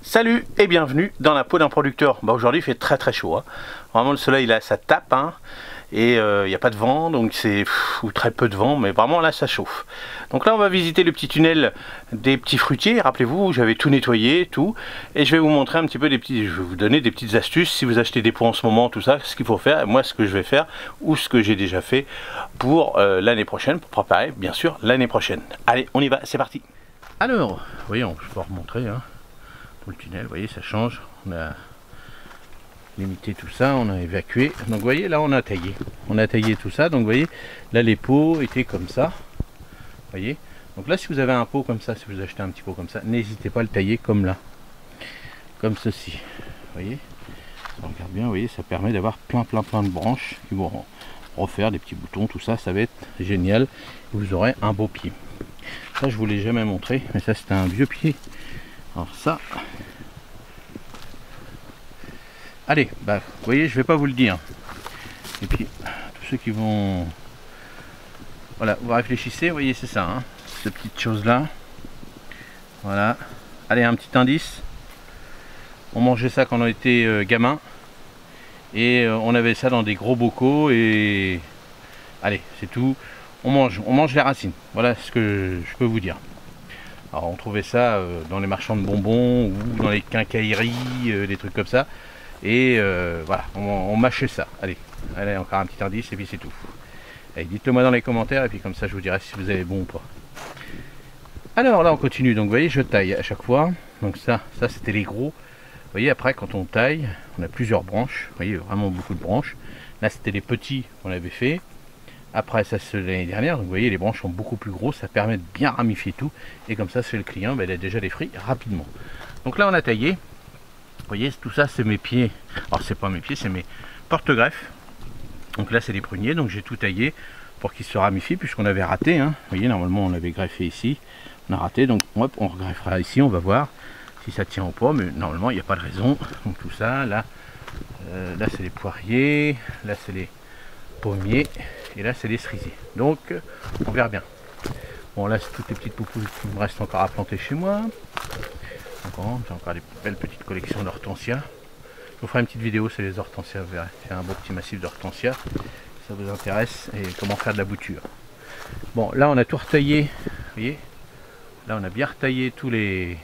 Salut et bienvenue dans la peau d'un producteur. Aujourd'hui il fait très chaud, hein. Vraiment le soleil là ça tape, hein. Et il n'y a pas de vent, donc c'est ou très peu de vent, mais vraiment là ça chauffe. Donc là on va visiter le petit tunnel des petits fruitiers. Rappelez-vous, j'avais tout nettoyé, tout, et je vais vous montrer un petit peu je vais vous donner des petites astuces si vous achetez des pots en ce moment, tout ça, ce qu'il faut faire, et moi ce que je vais faire, ou ce que j'ai déjà fait pour l'année prochaine, pour préparer bien sûr l'année prochaine. Allez, on y va, c'est parti. Alors, vous voyez, je peux remontrer, hein. Le tunnel, vous voyez, ça change. On a limité tout ça, on a évacué. Donc vous voyez, là on a taillé tout ça. Donc vous voyez, là les pots étaient comme ça. Vous voyez. Donc là, si vous avez un pot comme ça, si vous achetez un petit pot comme ça, n'hésitez pas à le tailler comme là, comme ceci. Vous voyez. On regarde bien, vous voyez, ça permet d'avoir plein de branches qui vont refaire des petits boutons, tout ça, ça va être génial. Vous aurez un beau pied. Ça, je vous l'ai jamais montré, mais ça c'était un vieux pied. Alors ça, allez, bah, vous voyez, je vais pas vous le dire. Et puis, tous ceux qui vont, voilà, vous réfléchissez, vous voyez, c'est ça, hein, ces petites choses-là. Voilà. Allez, un petit indice. On mangeait ça quand on était gamin. Et on avait ça dans des gros bocaux. Et allez, c'est tout. On mange les racines. Voilà ce que je peux vous dire. Alors on trouvait ça dans les marchands de bonbons ou dans les quincailleries, des trucs comme ça. Et voilà, on mâchait ça. Allez, encore un petit indice et puis c'est tout. Allez, dites-le moi dans les commentaires et puis comme ça je vous dirai si vous avez bon ou pas. Alors là on continue, donc vous voyez je taille à chaque fois. Donc ça c'était les gros. Vous voyez après quand on taille, on a plusieurs branches. Vous voyez vraiment beaucoup de branches. Là c'était les petits qu'on avait fait. Après ça c'est l'année dernière, donc vous voyez les branches sont beaucoup plus grosses, ça permet de bien ramifier tout, et comme ça c'est le client, il a déjà les fruits rapidement. Donc là on a taillé, vous voyez tout ça c'est mes pieds, alors c'est pas mes pieds, c'est mes porte-greffes. Donc là c'est les pruniers, donc j'ai tout taillé pour qu'ils se ramifient puisqu'on avait raté, hein. Vous voyez normalement on avait greffé ici, on a raté, donc hop, on regreffera ici, on va voir si ça tient ou pas, mais normalement il n'y a pas de raison. Donc tout ça, là c'est les poiriers, là c'est les pommiers, et là c'est les cerisiers, donc on verra bien. Bon là c'est toutes les petites poupoules qui me restent encore à planter chez moi. J'ai encore des belles petites collections d'hortensias. Je vous ferai une petite vidéo sur les hortensias, vous verrez, c'est un beau petit massif d'hortensias, ça vous intéresse, et comment faire de la bouture. Bon là on a tout retaillé, vous voyez, là on a bien retaillé tous les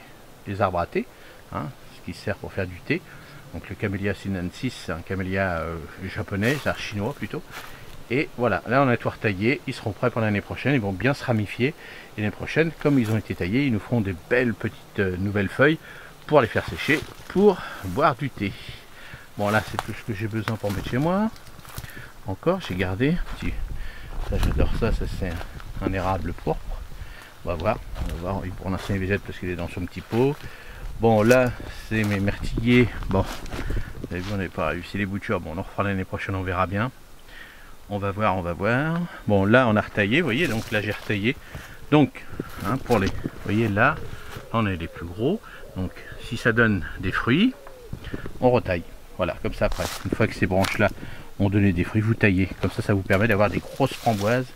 arbres à thé, hein, ce qui sert pour faire du thé. Donc le Camellia sinensis, c'est un camélia japonais, c'est un chinois plutôt. Et voilà, là on a tout retaillé, ils seront prêts pour l'année prochaine, ils vont bien se ramifier. Et l'année prochaine, comme ils ont été taillés, ils nous feront des belles petites nouvelles feuilles pour les faire sécher, pour boire du thé. Bon là c'est tout ce que j'ai besoin pour mettre chez moi. Encore, j'ai gardé, ça j'adore ça, c'est un érable pourpre. On va voir, pour l'instant il végète parce qu'il est dans son petit pot. Bon là c'est mes myrtillers, bon vous avez vu on n'avait pas réussi les boutures, bon on en refera l'année prochaine, on verra bien. On va voir. Bon là on a retaillé, vous voyez, donc là j'ai retaillé. Donc hein, pour les, vous voyez là on a les plus gros. Donc si ça donne des fruits, on retaille. Voilà, comme ça après. Une fois que ces branches là ont donné des fruits, vous taillez. Comme ça vous permet d'avoir des grosses framboises,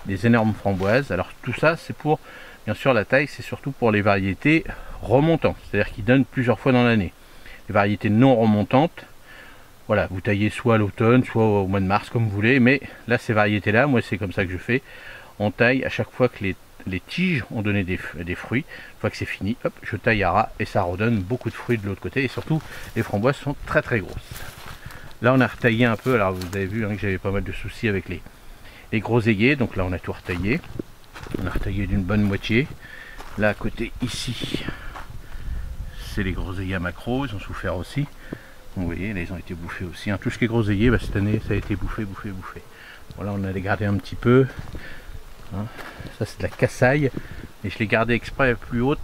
des énormes framboises. Alors tout ça c'est pour, bien sûr la taille c'est surtout pour les variétés remontantes, c'est-à-dire qui donnent plusieurs fois dans l'année. Les variétés non remontantes, voilà, vous taillez soit à l'automne, soit au mois de mars, comme vous voulez, mais là, ces variétés-là, moi, c'est comme ça que je fais. On taille à chaque fois que les tiges ont donné des fruits. Une fois que c'est fini, hop, je taille à ras et ça redonne beaucoup de fruits de l'autre côté. Et surtout, les framboises sont très grosses. Là, on a retaillé un peu. Alors, vous avez vu hein, que j'avais pas mal de soucis avec les groseilliers. Donc là, on a tout retaillé. On a retaillé d'une bonne moitié. Là, à côté, ici, c'est les groseilliers à macro. Ils ont souffert aussi. Vous voyez, là, ils ont été bouffés aussi. Hein. Tout ce qui est groseillier, bah, cette année, ça a été bouffé. Voilà, on a les gardé un petit peu. Hein. Ça, c'est de la cassaille. Et je l'ai gardé exprès plus haute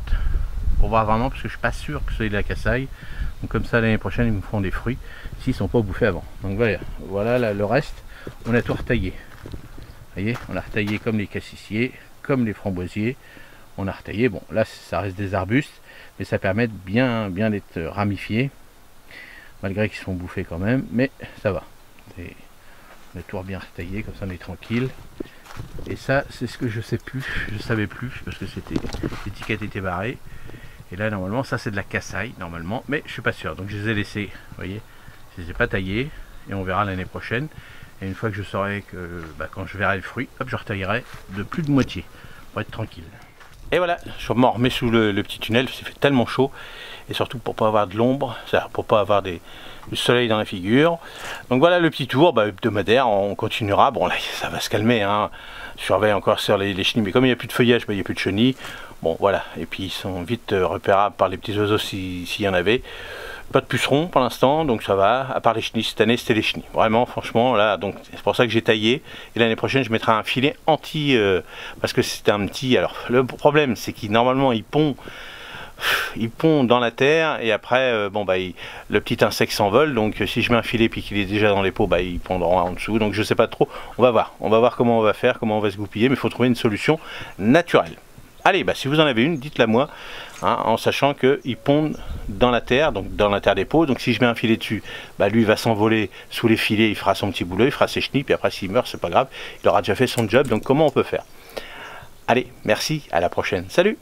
pour voir vraiment, parce que je suis pas sûr que ce soit de la cassaille. Donc comme ça, l'année prochaine, ils me feront des fruits s'ils ne sont pas bouffés avant. Donc voilà là, le reste, on a tout retaillé. Vous voyez, on a retaillé comme les cassissiers, comme les framboisiers. On a retaillé. Bon, là, ça reste des arbustes, mais ça permet de bien d'être ramifiés. Malgré qu'ils sont bouffés quand même, mais ça va. On a tout bien retaillé, comme ça on est tranquille. Et ça, c'est ce que je savais plus, parce que l'étiquette était barrée. Et là normalement ça c'est de la cassaille normalement, mais je suis pas sûr, donc je les ai laissés, vous voyez, je les ai pas taillés et on verra l'année prochaine. Et une fois que je saurai que quand je verrai le fruit, hop, je retaillerai de plus de moitié pour être tranquille. Et voilà, je m'en remets sous le petit tunnel, il fait tellement chaud, et surtout pour pas avoir de l'ombre, pour pas avoir du soleil dans la figure. Donc voilà le petit tour hebdomadaire, on continuera. Bon là ça va se calmer, hein. Je surveille encore sur les chenilles, mais comme il n'y a plus de feuillage, il n'y a plus de chenilles. Bon voilà, et puis ils sont vite repérables par les petits oiseaux s'il y en avait. Pas de pucerons pour l'instant, donc ça va, à part les chenilles. Cette année c'était les chenilles, vraiment franchement là, donc c'est pour ça que j'ai taillé, et l'année prochaine je mettrai un filet anti, parce que c'était un petit, alors le problème c'est qu'il normalement il pond dans la terre, et après le petit insecte s'envole, donc si je mets un filet puis qu'il est déjà dans les pots, ils pondront en dessous, donc je sais pas trop, on va voir comment on va faire, comment on va se goupiller, mais il faut trouver une solution naturelle. Allez, si vous en avez une, dites-la moi, hein, en sachant qu'ils pondent dans la terre, donc dans la terre des pots. Donc si je mets un filet dessus, lui va s'envoler sous les filets, il fera son petit boulot, il fera ses chenilles, puis après s'il meurt, c'est pas grave, il aura déjà fait son job. Donc comment on peut faire? Allez, merci, à la prochaine, salut!